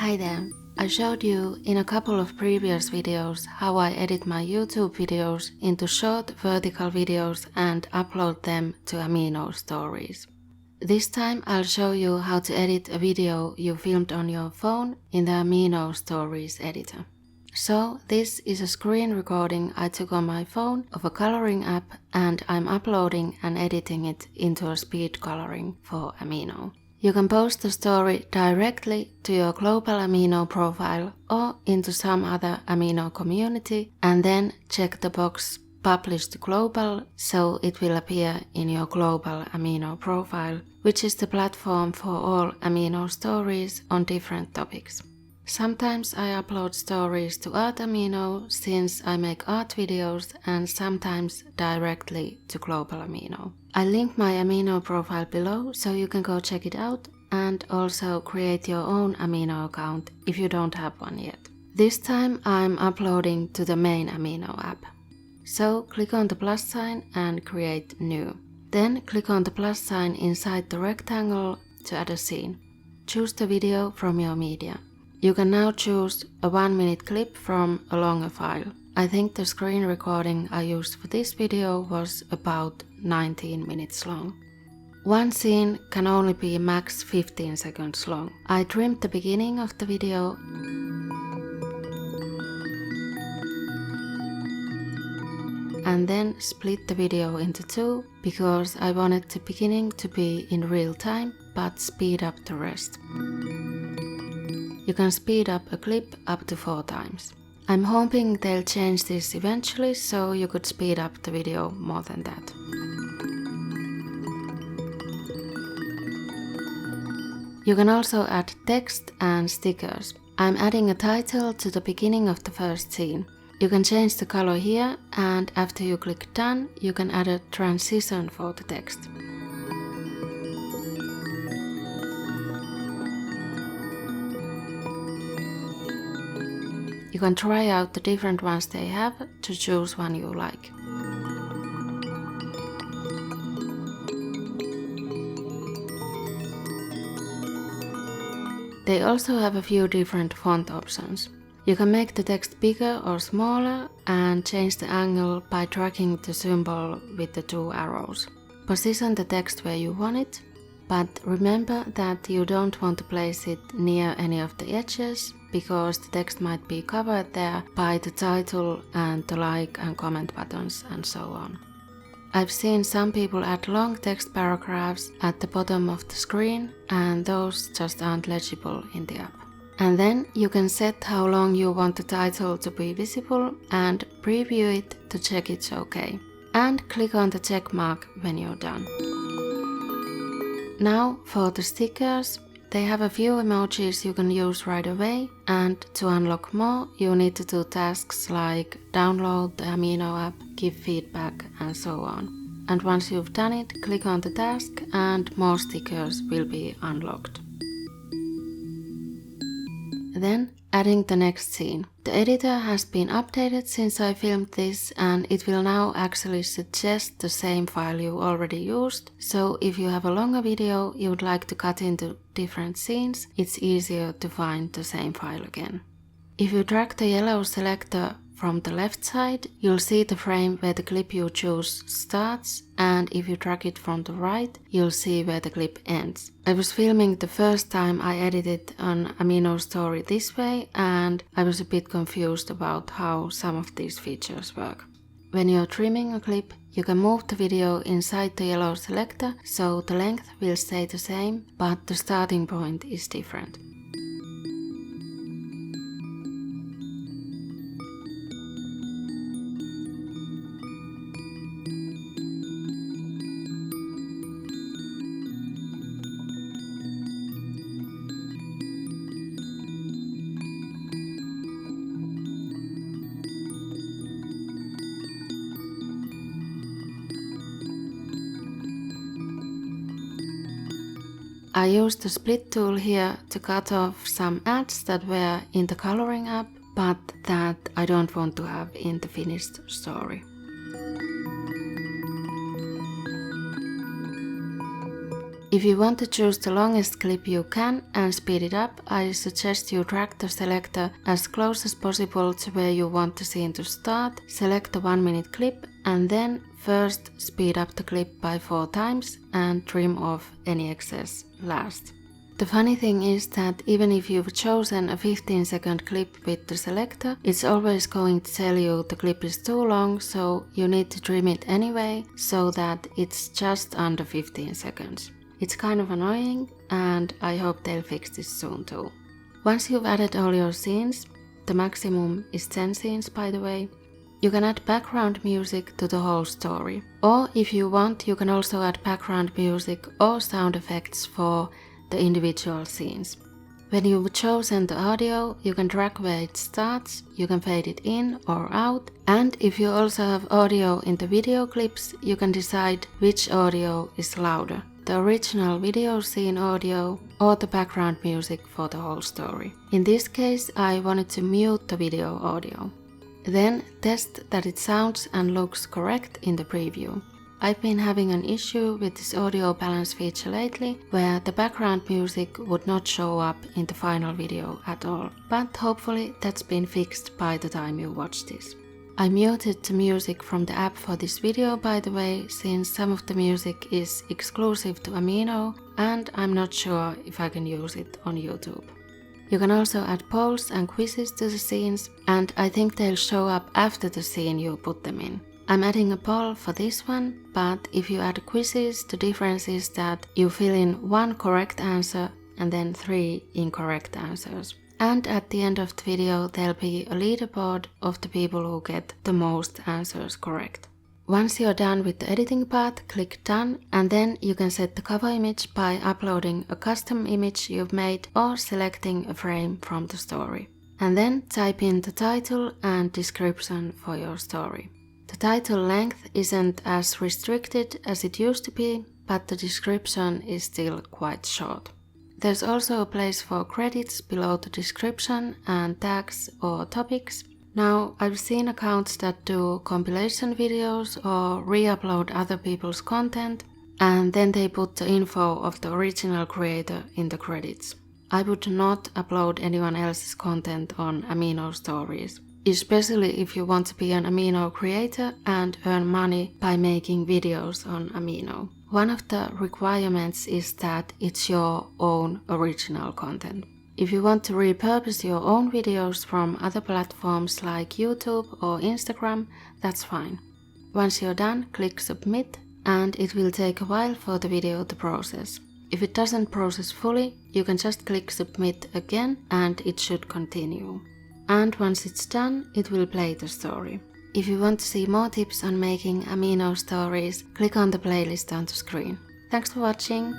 Hi there. I showed you in a couple of previous videos how I edit my YouTube videos into short vertical videos and upload them to Amino stories. This time I'll show you how to edit a video you filmed on your phone in the Amino stories editor. So this is a screen recording I took on my phone of a coloring app, and I'm uploading and editing it into a speed coloring for Amino. You can post the story directly to your global Amino profile or into some other Amino community, and then check the box Publish to Global so it will appear in your global Amino profile, which is the platform for all Amino stories on different topics. Sometimes I upload stories to Art Amino since I make art videos, and sometimes directly to Global Amino. I link my Amino profile below so you can go check it out and also create your own Amino account if you don't have one yet. This time I'm uploading to the main Amino app. So click on the plus sign and create new. Then click on the plus sign inside the rectangle to add a scene. Choose the video from your media. You can now choose a 1-minute clip from a longer file. I think the screen recording I used for this video was about 19 minutes long. One scene can only be max 15 seconds long. I trimmed the beginning of the video and then split the video into two because I wanted the beginning to be in real time but speed up the rest. You can speed up a clip up to 4 times. I'm hoping they'll change this eventually so you could speed up the video more than that. You can also add text and stickers. I'm adding a title to the beginning of the first scene. You can change the color here, and after you click done, you can add a transition for the text. You can try out the different ones they have to choose one you like. They also have a few different font options. You can make the text bigger or smaller and change the angle by dragging the symbol with the 2 arrows. Position the text where you want it, but remember that you don't want to place it near any of the edges because the text might be covered there by the title and the like and comment buttons and so on. I've seen some people add long text paragraphs at the bottom of the screen, and those just aren't legible in the app. And then you can set how long you want the title to be visible and preview it to check it's okay. And click on the check mark when you're done. Now for the stickers. They have a few emojis you can use right away, and to unlock more you need to do tasks like download the Amino app, give feedback and so on. And once you've done it, click on the task and more stickers will be unlocked. Then adding the next scene. The editor has been updated since I filmed this, and it will now actually suggest the same file you already used, so if you have a longer video you would like to cut into different scenes, it's easier to find the same file again. If you drag the yellow selector from the left side, you'll see the frame where the clip you choose starts, and if you drag it from the right, you'll see where the clip ends. I was filming the first time I edited an Amino story this way, and I was a bit confused about how some of these features work. When you're trimming a clip, you can move the video inside the yellow selector, so the length will stay the same, but the starting point is different. I used the split tool here to cut off some ads that were in the coloring app, but that I don't want to have in the finished story. If you want to choose the longest clip you can and speed it up, I suggest you drag the selector as close as possible to where you want the scene to start, select the 1 minute clip, and then first speed up the clip by 4 times and trim off any excess last. The funny thing is that even if you've chosen a 15-second clip with the selector, it's always going to tell you the clip is too long, so you need to trim it anyway so that it's just under 15 seconds. It's kind of annoying, and I hope they'll fix this soon too. Once you've added all your scenes, the maximum is 10 scenes by the way, you can add background music to the whole story. Or if you want, you can also add background music or sound effects for the individual scenes. When you've chosen the audio, you can drag where it starts, you can fade it in or out, and if you also have audio in the video clips, you can decide which audio is louder, the original video scene audio or the background music for the whole story. In this case, I wanted to mute the video audio. Then test that it sounds and looks correct in the preview. I've been having an issue with this audio balance feature lately, where the background music would not show up in the final video at all, but hopefully that's been fixed by the time you watch this. I muted the music from the app for this video by the way, since some of the music is exclusive to Amino and I'm not sure if I can use it on YouTube. You can also add polls and quizzes to the scenes, and I think they'll show up after the scene you put them in. I'm adding a poll for this one, but if you add quizzes, the difference is that you fill in 1 correct answer and then 3 incorrect answers. And at the end of the video there'll be a leaderboard of the people who get the most answers correct. Once you're done with the editing part, click Done, and then you can set the cover image by uploading a custom image you've made or selecting a frame from the story. And then type in the title and description for your story. The title length isn't as restricted as it used to be, but the description is still quite short. There's also a place for credits below the description and tags or topics. Now, I've seen accounts that do compilation videos or re-upload other people's content, and then they put the info of the original creator in the credits. I would not upload anyone else's content on Amino stories, especially if you want to be an Amino creator and earn money by making videos on Amino. One of the requirements is that it's your own original content. If you want to repurpose your own videos from other platforms like YouTube or Instagram, that's fine. Once you're done, click Submit, and it will take a while for the video to process. If it doesn't process fully, you can just click Submit again and it should continue. And once it's done, it will play the story. If you want to see more tips on making Amino stories, click on the playlist on the screen. Thanks for watching!